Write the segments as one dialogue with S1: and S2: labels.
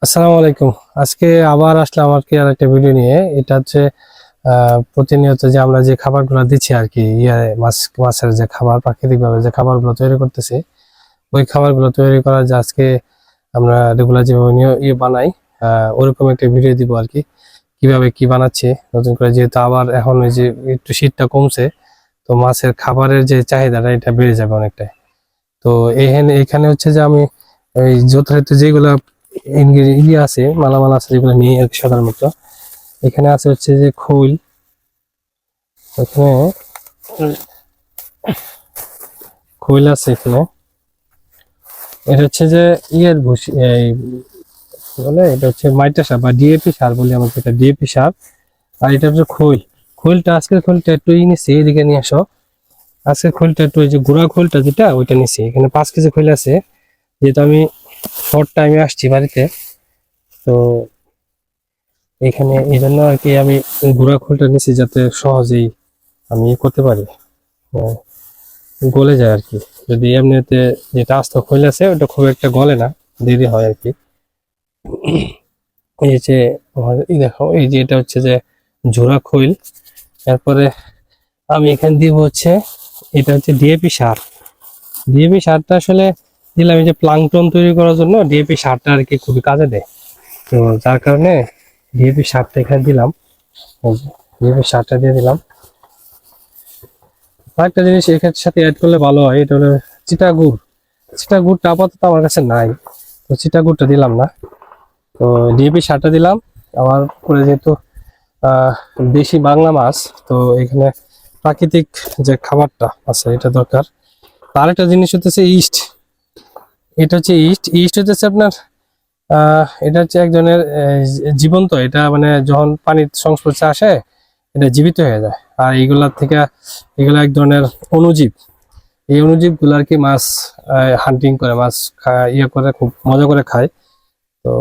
S1: আসসালামু আলাইকুম। আজকে আবার আসলাম আর কি আর একটা ভিডিও নিয়ে। এটা হচ্ছে প্রতিনিয়ত যে আমরা যে খাবারগুলো দিচ্ছি আর কি, মাছের যে খাবার, প্রাকৃতিক ভাবে যে খাবারগুলো তৈরি করতেছি, ওই খাবারগুলো তৈরি করার যে আজকে আমরা রেগুলার যেভাবে বানাই, ওরকম একটা ভিডিও দিব আর কি, কিভাবে কি বানাচ্ছি নতুন করে। যেহেতু আবার এখন ওই যে একটু শীতটা কমছে, তো মাছের খাবারের যে চাহিদাটা এটা বেড়ে যাবে অনেকটাই। তো এখানে এখানে হচ্ছে যে আমি এই যথারীতি যেগুলা আছে, মালামাল আছে, যেগুলো নিয়ে আর কি সাধারণত। এখানে আছে হচ্ছে যে খৈল, এখানে খৈল আছে এখানে। এটা হচ্ছে যে ভুসি, এই বলে এটা হচ্ছে মাইটা সার বা ডিএপি সার বলি আমরা, এটা ডিএপি সার। আর এটা হচ্ছে খৈল। খৈলটা আজকের খৈলটা একটু নিচ্ছি, এদিকে নিয়ে আসো। আজকের খৈলটা একটু ওই যে গুঁড়া খৈলটা যেটা, ওইটা নিচ্ছি। এখানে 5 কেজি খৈল আছে, যেহেতু আমি শর্ট টাইমে আসছি বাড়িতে। তো এখানে এই জন্য আর কি আমি গুঁড়া খোলটা নিচ্ছি, যাতে সহজেই আমি করতে পারি, আহ, গলে যায় আর কি। যদি এমনিতে যেটা আস্ত খৈল আছে ওটা খুব একটা গলে না, দেরি হয় আর কি। এই যে দেখো, এই যে এটা হচ্ছে যে ঝোড়া খৈল। তারপরে আমি এখানে দিব হচ্ছে, এটা হচ্ছে ডিএপি সার। ডিএপি সারটা আসলে দিলাম এই যে প্লাঙ্কটন তৈরি করার জন্য। ডিএপি সারটা আর কি খুবই কাজে দেয়, তো যার কারণে ডিএপি সারটা এখানে দিলাম। ডিএপি সারটা দিয়ে দিলাম। আরেকটা জিনিস এখানে সাথে অ্যাড করলে ভালো হয়, এটা হলো চিটা গুড়। চিটা গুড়টা আপাতত আমার কাছে নাই, তো চিটা গুড়টা দিলাম না। তো ডিএপি সারটা দিলাম। আমার করে যেহেতু দেশি বাংলা মাছ, তো এখানে প্রাকৃতিক যে খাবারটা আছে এটা দরকার। আর একটা জিনিস হচ্ছে ইস্ট। এটা হচ্ছে ইস্ট। ইস্ট হচ্ছে আপনার এটা হচ্ছে এক ধরনের জীবন্ত, এটা মানে যখন পানির সংস্পর্শে আসে এটা জীবিত হয়ে যায়। আর এইগুলার থেকে, এগুলো এক ধরনের অণুজীব। এই অণুজীব গুলো আর কি মাছ হান্টিং করে, মাছ ইয়ে করে, খুব মজা করে খায়। তো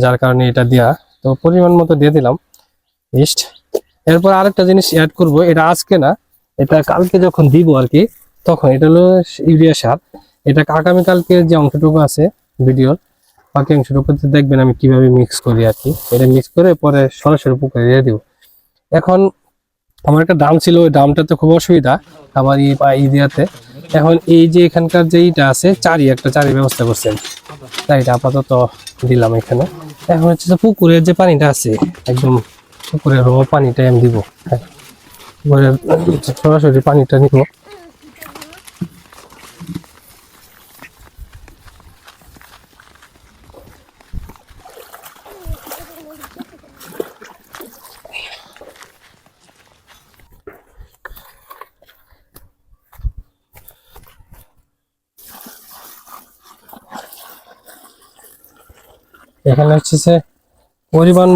S1: যার কারণে এটা দেয়া। তো পরিমাণ মতো দিয়ে দিলাম ইস্ট। এরপর আরেকটা জিনিস অ্যাড করব, এটা আজকে না, এটা কালকে যখন দিব আর কি, তখন এটা হলো ইউরিয়া সার। এটা আগামীকালকে যে অংশটুকু আছে ভিডিওর বাকি অংশটুকুতে দেখবেন আমি কিভাবে মিক্স করি আর কি। এটা মিক্স করে পরে সরাসরি পুকুরে দিয়ে দিব। এখন আমার একটা দাম ছিল, ওই দামটাতে খুব অসুবিধা আমার এই দিয়াতে। এখন এই যে এখানকার যে ইটা আছে, একটা চারি ব্যবস্থা করছেন, তাই এটা আপাতত দিলাম এখানে। এখন হচ্ছে যে পুকুরের যে পানিটা আছে, একদম পুকুরের রো পানিটাই আমি দিব। হ্যাঁ, সরাসরি পানিটা নিব। এখানে হচ্ছে যে পরিমাণ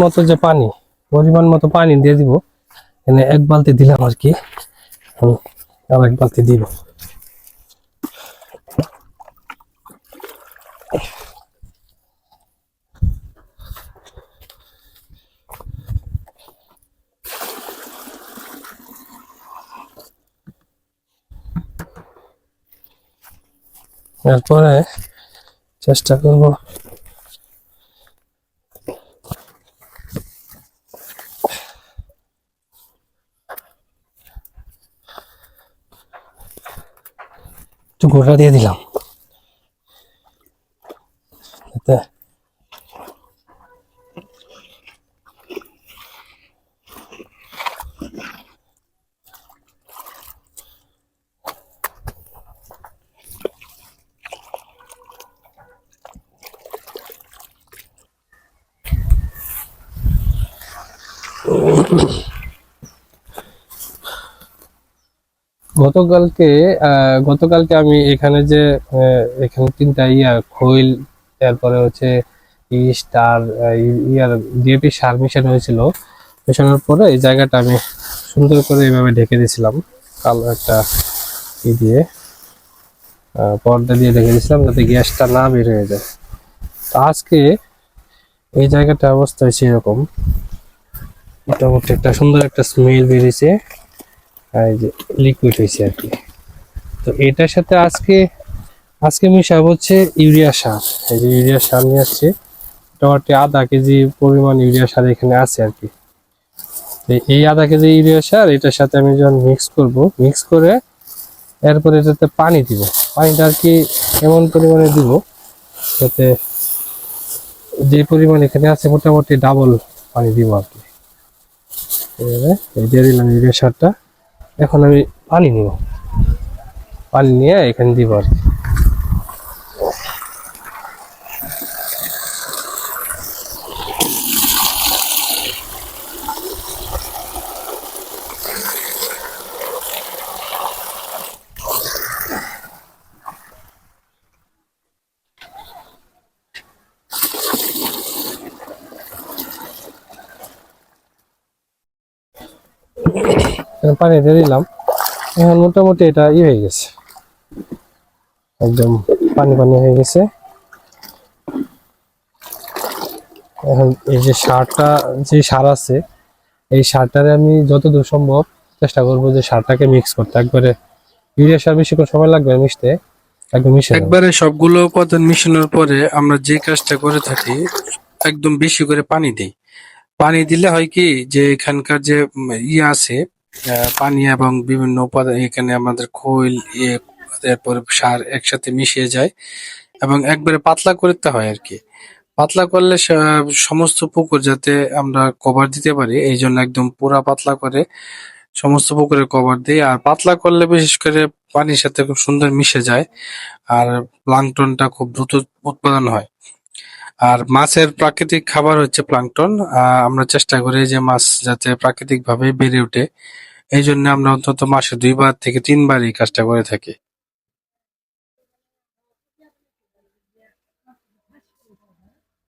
S1: মতো পানি দিয়ে দিব। এখানে 1 বালতি দিলাম আর কি, আর 1 বালতি দিব। এরপরে চেষ্টা করব একটু গোটা দিয়ে দিলাম, এতে গতকালকে গতকালকে আমি এখানে যে এখানে 3টা খৈল, তারপরে হচ্ছে ইস্ট আর ডিএপি সার মিশানো হয়েছিল। মেশানোর পরে এই জায়গাটা আমি সুন্দর করে এইভাবে ঢেকে দিয়েছিলাম, কালো একটা দিয়ে পর্দা দিয়ে ঢেকে দিয়েছিলাম, যাতে গ্যাসটা না বের হয়ে যায়। তো আজকে এই জায়গাটা অবস্থা হচ্ছে এরকম, মোটামুটি একটা সুন্দর একটা স্মেল বেরিয়েছে, এই যে লিকুইড হয়েছে আর কি। তো এটার সাথে আজকে আজকে মিশাবো হচ্ছে ইউরিয়া সার। এই যে ইউরিয়া সার নিয়ে আসছি, মোটামুটি আধা কেজি পরিমাণ ইউরিয়া সার এখানে আছে আর কি। এই আধা কেজি ইউরিয়া সার এটার সাথে আমি যখন মিক্স করব, মিক্স করে এরপরে এটাতে পানি দিব। পানিটা আর কি এমন পরিমাণে দিব যাতে যে পরিমাণ এখানে আছে মোটামুটি ডাবল পানি দিব আর কি। এবারে এই দিয়ে দিলাম ইউরিয়া সারটা। এখন আমি পানি নিব, পানি নিয়ে এখানে দিব আর কি। পানি দিয়ে দিলাম। এখন মোটামুটি এটা হয়ে গেছে, একদম পানি পানি হয়ে গেছে। এখন এই যে সারটা, যে সার আছে এই সারটারে আমি যতদূর সম্ভব চেষ্টা করবো যে সারটাকে মিক্স করতে। একবারে ইউরিয়া সার বেশিক্ষণ সময় লাগবে না মিশতে, একদম মিশে যাবে।
S2: একবারে সবগুলো উপাদান মিশানোর পরে আমরা যে কাজটা করে থাকি, একদম বেশি করে পানি দিই। পানি দিলে হয় কি, যে এখানকার যে ইয়ে আছে, পানি এবং বিভিন্ন উপাদান, এখানে আমাদের খৈল এরপরে সার একসাথে মিশিয়ে যায় এবং একবারে পাতলা করতে হয় আর কি। পাতলা করলে সমস্ত পুকুর যাতে আমরা কভার দিতে পারি, এই জন্য একদম পুরা পাতলা করে সমস্ত পুকুরে কভার দিই। আর পাতলা করলে বিশেষ করে পানির সাথে খুব সুন্দর মিশে যায়, আর প্লাঙ্কটনটা খুব দ্রুত উৎপাদন হয়। আর মাছের প্রাকৃতিক খাবার হচ্ছে প্লাঙ্কটন। আমরা চেষ্টা করি যে মাছ যাতে প্রাকৃতিক ভাবে বেড়ে ওঠে, এই জন্য আমরা অন্তত মাসে 2 বার থেকে 3 বার এই কাজটা করে থাকি।